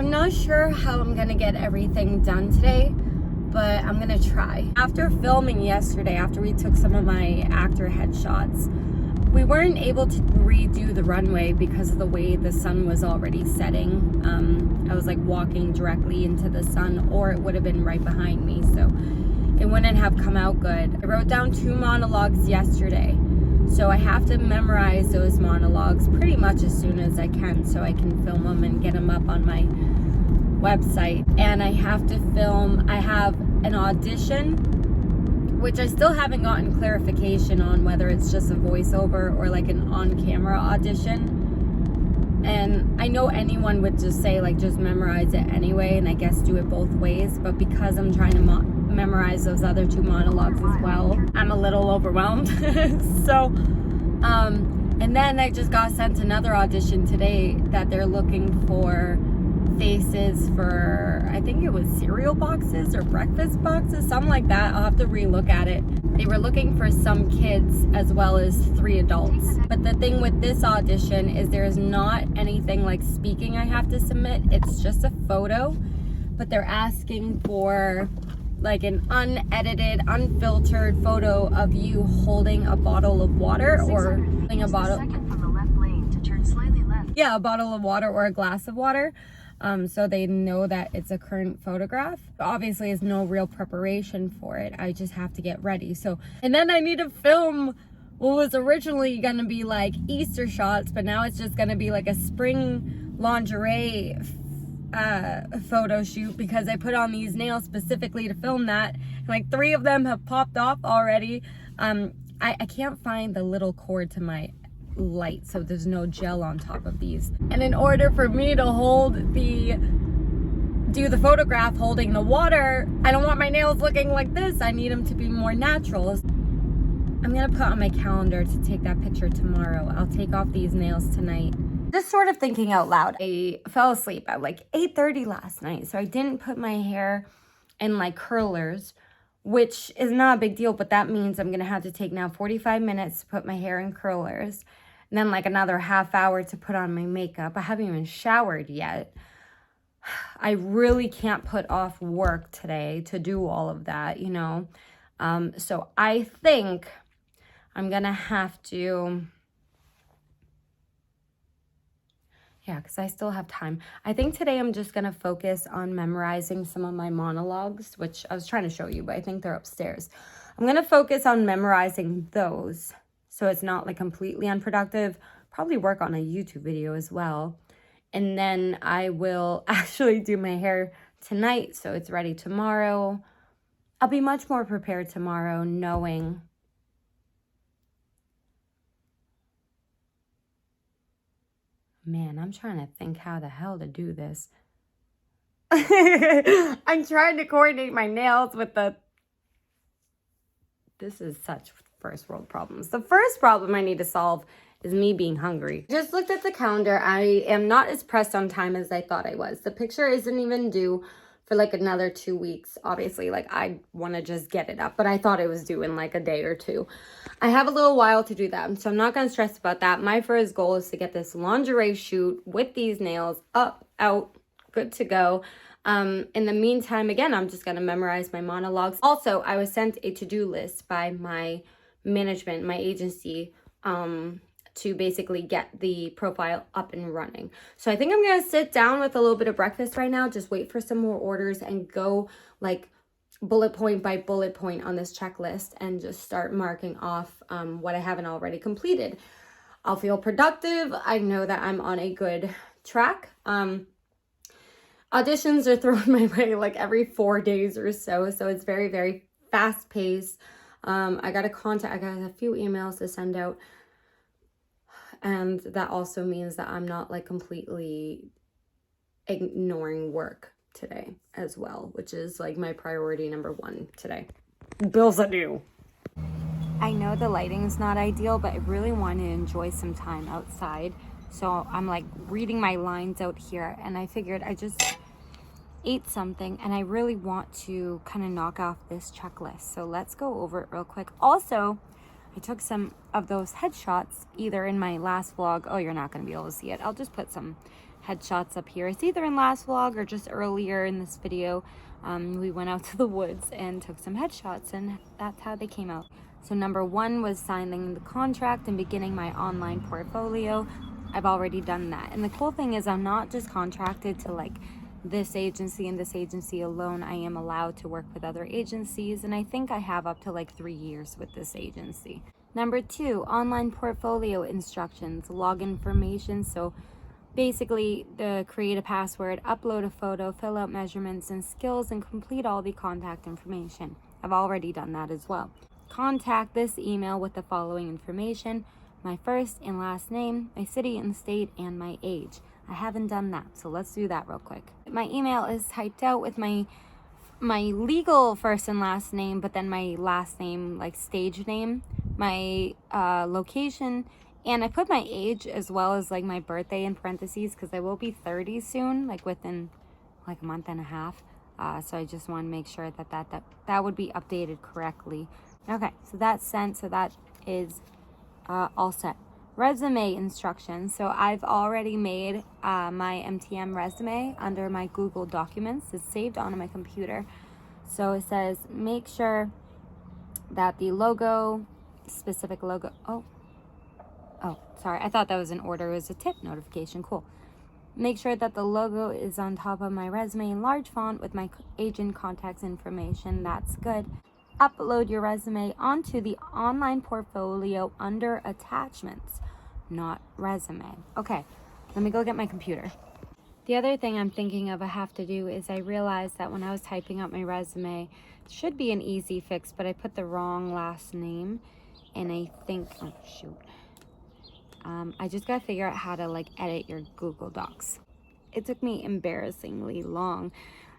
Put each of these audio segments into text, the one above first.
I'm not sure how I'm gonna get everything done today, but I'm gonna try. After filming yesterday, after we took some of my actor headshots, we weren't able to redo the runway because of the way the sun was already setting. I was like walking directly into the sun, or it would have been right behind me, so it wouldn't have come out good. I wrote down 2 monologues yesterday, so I have to memorize those monologues pretty much as soon as I can so I can film them and get them up on my website. And I have to film, I have an audition, which I still haven't gotten clarification on whether it's just a voiceover or like an on-camera audition. And I know anyone would just say like just memorize it anyway, and I guess do it both ways, but because I'm trying to memorize those other 2 monologues as well, I'm a little overwhelmed. So and then I just got sent another audition today that they're looking for faces for, I think it was cereal boxes or breakfast boxes, something like that. I'll have to relook at it. They were looking for some kids as well as 3 adults. But the thing with this audition is there's not anything like speaking I have to submit. It's just a photo, but they're asking for like an unedited, unfiltered photo of you holding a bottle of water or holding a bottle. From the left lane to turn slightly left. Yeah, a bottle of water or a glass of water. So they know that it's a current photograph. Obviously, there's no real preparation for it. I just have to get ready. So, and then I need to film what was originally gonna be like Easter shots, but now it's just gonna be like a spring lingerie photo shoot because I put on these nails specifically to film that. And like 3 of them have popped off already. I can't find the little cord to my light, so there's no gel on top of these. And in order for me to do the photograph holding the water, I don't want my nails looking like this. I need them to be more natural. I'm gonna put on my calendar to take that picture tomorrow. I'll take off these nails tonight. Just sort of thinking out loud. I fell asleep at like 8:30 last night, so I didn't put my hair in like curlers, which is not a big deal, but that means I'm gonna have to take now 45 minutes to put my hair in curlers, and then like another half hour to put on my makeup. I haven't even showered yet. I really can't put off work today to do all of that, you know? So I think I'm gonna have to, yeah, because I still have time. I think today I'm just going to focus on memorizing some of my monologues, which I was trying to show you, but I think they're upstairs. I'm going to focus on memorizing those so it's not like completely unproductive. Probably work on a YouTube video as well. And then I will actually do my hair tonight so it's ready tomorrow. I'll be much more prepared tomorrow knowing man, I'm trying to think how the hell to do this. I'm trying to coordinate my nails with this is such first world problems. The first problem I need to solve is me being hungry. Just looked at the calendar. I am not as pressed on time as I thought I was. The picture isn't even due for like another 2 weeks. Obviously, like I want to just get it up, but I thought it was due in like a day or 2. I have a little while to do that, so I'm not going to stress about that. My first goal is to get this lingerie shoot with these nails up, out, good to go. In the meantime, again, I'm just going to memorize my monologues. Also, I was sent a to-do list by my management, my agency, to basically get the profile up and running. So I think I'm going to sit down with a little bit of breakfast right now, just wait for some more orders and go like bullet point by bullet point on this checklist and just start marking off what I haven't already completed. I'll feel productive. I know that I'm on a good track. Auditions are thrown my way like every 4 days or so. So it's very, very fast paced. I got a few emails to send out. And that also means that I'm not like completely ignoring work today as well, which is like my priority number 1 today. Bills are due. I know the lighting's not ideal, but I really want to enjoy some time outside. So I'm like reading my lines out here, and I figured I just ate something and I really want to kind of knock off this checklist. So let's go over it real quick. Also, I took some of those headshots either in my last vlog. Oh, you're not going to be able to see it. I'll just put some headshots up here. It's either in last vlog or just earlier in this video. We went out to the woods and took some headshots, and that's how they came out. So number 1 was signing the contract and beginning my online portfolio. I've already done that. And the cool thing is I'm not just contracted to like this agency and this agency alone. I am allowed to work with other agencies, and I think I have up to like 3 years with this agency. Number 2, online portfolio instructions, log information. So basically, create a password, upload a photo, fill out measurements and skills, and complete all the contact information. I've already done that as well. Contact this email with the following information: my first and last name, my city and state, and my age. I haven't done that, so let's do that real quick. My email is typed out with my legal first and last name, but then my last name, like stage name, my location, and I put my age as well as like my birthday in parentheses because I will be 30 soon, like within like a month and a half. So I just want to make sure that would be updated correctly. Okay, so that's sent. So that is all set. Resume instructions. So I've already made my MTM resume under my Google Documents. It's saved onto my computer. So it says make sure that the logo, specific logo. Oh, sorry. I thought that was an order. It was a tip notification. Cool. Make sure that the logo is on top of my resume in large font with my agent contacts information. That's good. Upload your resume onto the online portfolio under attachments, not resume. Okay, let me go get my computer. The other thing I'm thinking of I have to do is I realized that when I was typing up my resume, it should be an easy fix, but I put the wrong last name, and I think, oh shoot. I just gotta figure out how to like edit your Google Docs. It took me embarrassingly long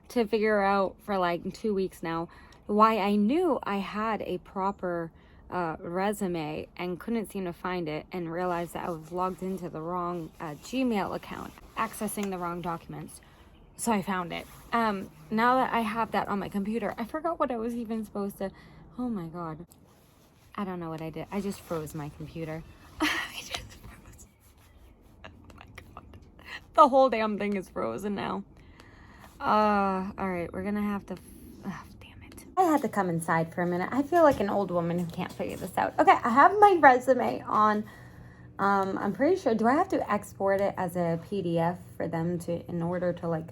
to figure out for like 2 weeks now why I knew I had a proper resume and couldn't seem to find it, and realized that I was logged into the wrong Gmail account, accessing the wrong documents. So I found it. Now that I have that on my computer, I forgot what I was even supposed to. Oh my god. I don't know what I did. I just froze my computer. I just froze. Oh my god. The whole damn thing is frozen now. Alright, we're gonna have to. Oh, damn it. I had to come inside for a minute. I feel like an old woman who can't figure this out. Okay, I have my resume on. I'm pretty sure. Do I have to export it as a PDF for them to, in order to like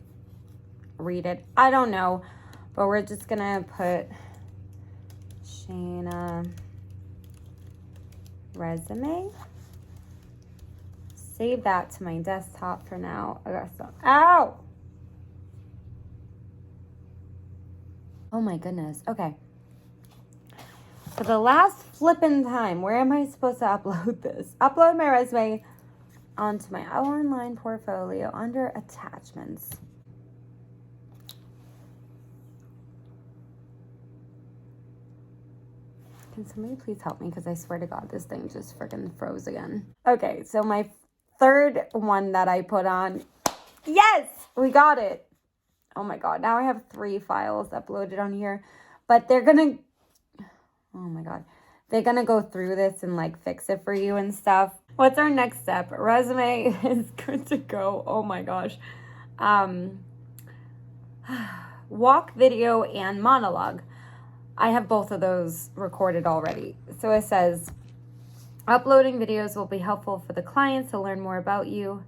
read it? I don't know. But we're just gonna put Shayna resume. Save that to my desktop for now. I got some. Ow! Oh my goodness. Okay. For the last flippin' time, where am I supposed to upload this? Upload my resume onto my online portfolio under attachments. Can somebody please help me? Because I swear to God, this thing just freaking froze again. Okay, so my third one that I put on. Yes! We got it. Oh my god, now I have 3 files uploaded on here. But they're gonna... Oh my god. They're gonna go through this and like fix it for you and stuff. What's our next step? Resume is good to go. Oh my gosh. Walk, video, and monologue. I have both of those recorded already. So it says, uploading videos will be helpful for the clients to learn more about you.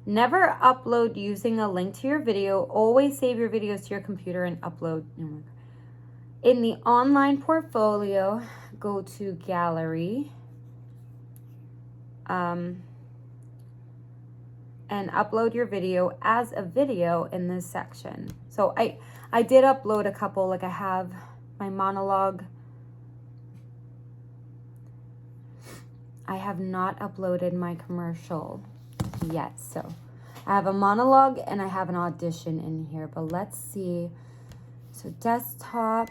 Never upload using a link to your video. Always save your videos to your computer and upload. In the online portfolio, go to gallery. And upload your video as a video in this section. So I did upload a couple, like I have my monologue. I have not uploaded my commercial yet. So I have a monologue and I have an audition in here, but let's see. So desktop,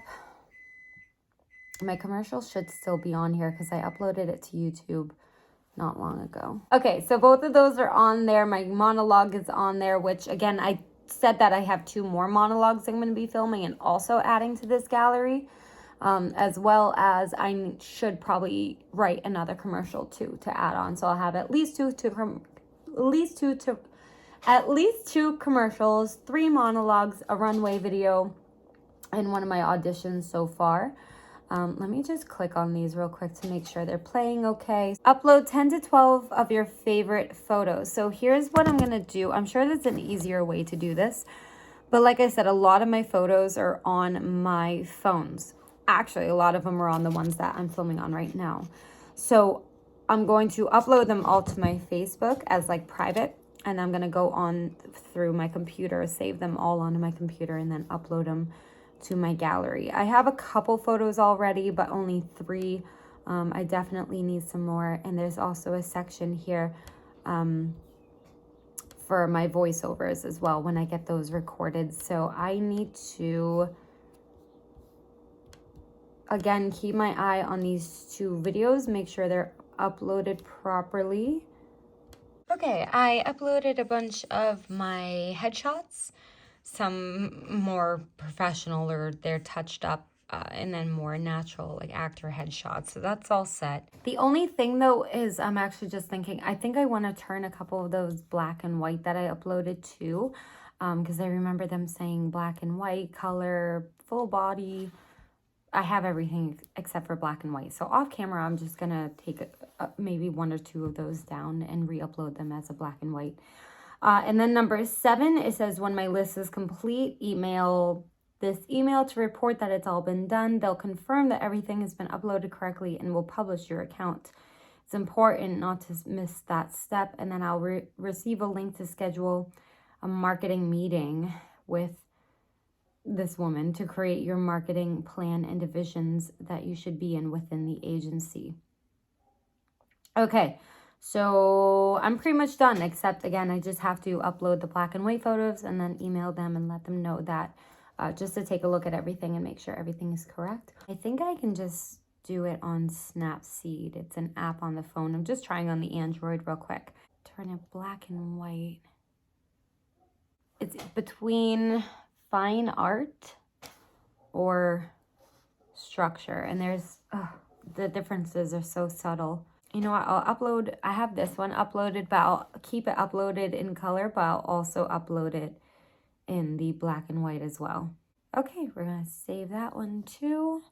my commercial should still be on here because I uploaded it to YouTube not long ago. Okay, so both of those are on there. My monologue is on there, which again, I said that I have 2 more monologues I'm going to be filming and also adding to this gallery, as well as I should probably write another commercial too to add on. So I'll have at least two to at least 2 commercials, 3 monologues, a runway video, and one of my auditions so far. Let me just click on these real quick to make sure they're playing okay. Upload 10 to 12 of your favorite photos. So here's what I'm gonna do. I'm sure there's an easier way to do this, but like I said, a lot of my photos are on my phones. Actually, a lot of them are on the ones that I'm filming on right now. So I'm going to upload them all to my Facebook as like private, and I'm gonna go on through my computer, save them all onto my computer, and then upload them to my gallery. I have a couple photos already, but only 3. I definitely need some more. And there's also a section here for my voiceovers as well when I get those recorded. So I need to, again, keep my eye on these 2 videos, make sure they're uploaded properly. Okay, I uploaded a bunch of my headshots, some more professional or they're touched up, and then more natural like actor headshots. So that's all set. The only thing though is I'm actually just thinking, I think I want to turn a couple of those black and white that I uploaded too, because I remember them saying black and white, color, full body. I have everything except for black and white. So off camera, I'm just gonna take maybe 1 or 2 of those down and re-upload them as a black and white. And then number 7, it says, when my list is complete, email this email to report that it's all been done. They'll confirm that everything has been uploaded correctly and will publish your account. It's important not to miss that step. And then I'll receive a link to schedule a marketing meeting with this woman to create your marketing plan and divisions that you should be in within the agency. Okay. So I'm pretty much done, except again, I just have to upload the black and white photos and then email them and let them know that, just to take a look at everything and make sure everything is correct. I think I can just do it on Snapseed. It's an app on the phone. I'm just trying on the Android real quick. Turn it black and white. It's between fine art or structure, and there's, the differences are so subtle. You know what, I'll upload, I have this one uploaded, but I'll keep it uploaded in color, but I'll also upload it in the black and white as well. Okay, we're gonna save that one too.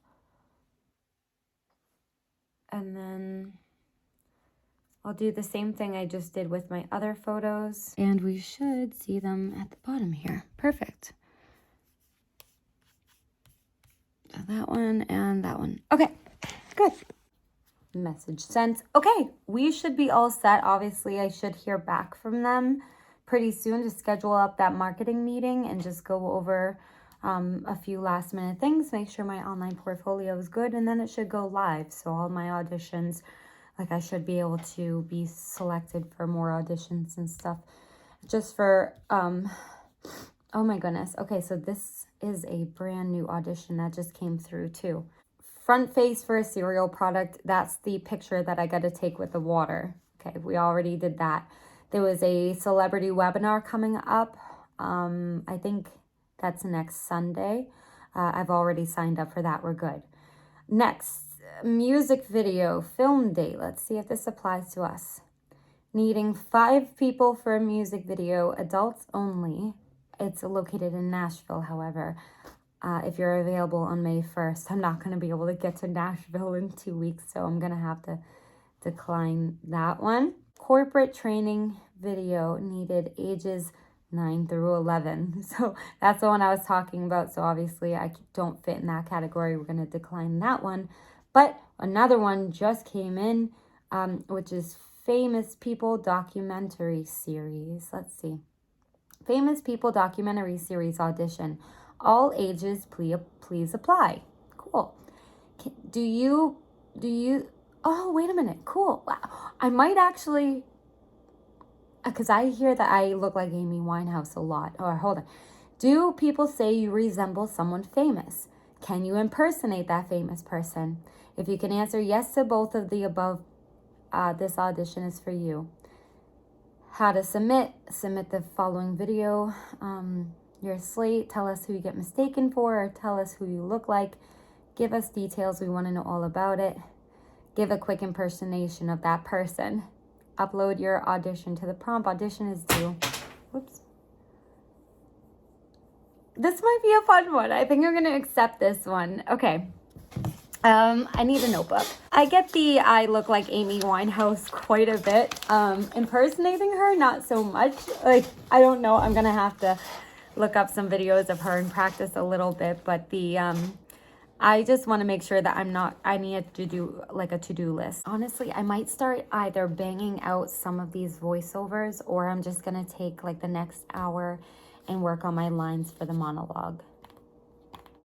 And then I'll do the same thing I just did with my other photos. And we should see them at the bottom here. Perfect. So that one and that one. Okay, good. Message sent. Okay, we should be all set. Obviously, I should hear back from them pretty soon to schedule up that marketing meeting and just go over a few last minute things, make sure my online portfolio is good, and then it should go live. So all my auditions, like I should be able to be selected for more auditions and stuff. Just for, oh my goodness. Okay, so this is a brand new audition that just came through too. Front face for a cereal product. That's the picture that I got to take with the water. Okay, we already did that. There was a celebrity webinar coming up. I think that's next Sunday. I've already signed up for that. We're good. Next, music video film date. Let's see if this applies to us. Needing 5 people for a music video, adults only. It's located in Nashville, however. If you're available on May 1st, I'm not going to be able to get to Nashville in 2 weeks, so I'm going to have to decline that one. Corporate training video needed ages 9 through 11. So that's the one I was talking about. So obviously I don't fit in that category. We're going to decline that one. But another one just came in, which is Famous People Documentary Series. Let's see. Famous People Documentary Series audition. All ages, please apply. Cool. Do you, oh, wait a minute. Cool. Wow. I might actually, because I hear that I look like Amy Winehouse a lot. Oh, hold on. Do people say you resemble someone famous? Can you impersonate that famous person? If you can answer yes to both of the above, this audition is for you. How to submit the following video. Your slate, tell us who you get mistaken for, or tell us who you look like. Give us details, we want to know all about it. Give a quick impersonation of that person. Upload your audition to the prompt. Audition is due Whoops. This might be a fun one. I think I'm gonna accept this one. Okay. I need a notebook. I get the I look like Amy Winehouse quite a bit. Impersonating her, not so much. Like, I don't know. I'm gonna have to look up some videos of her and practice a little bit. But the I just want to make sure that I need to do like a to-do list. Honestly, I might start either banging out some of these voiceovers, or I'm just gonna take like the next hour and work on my lines for the monologue.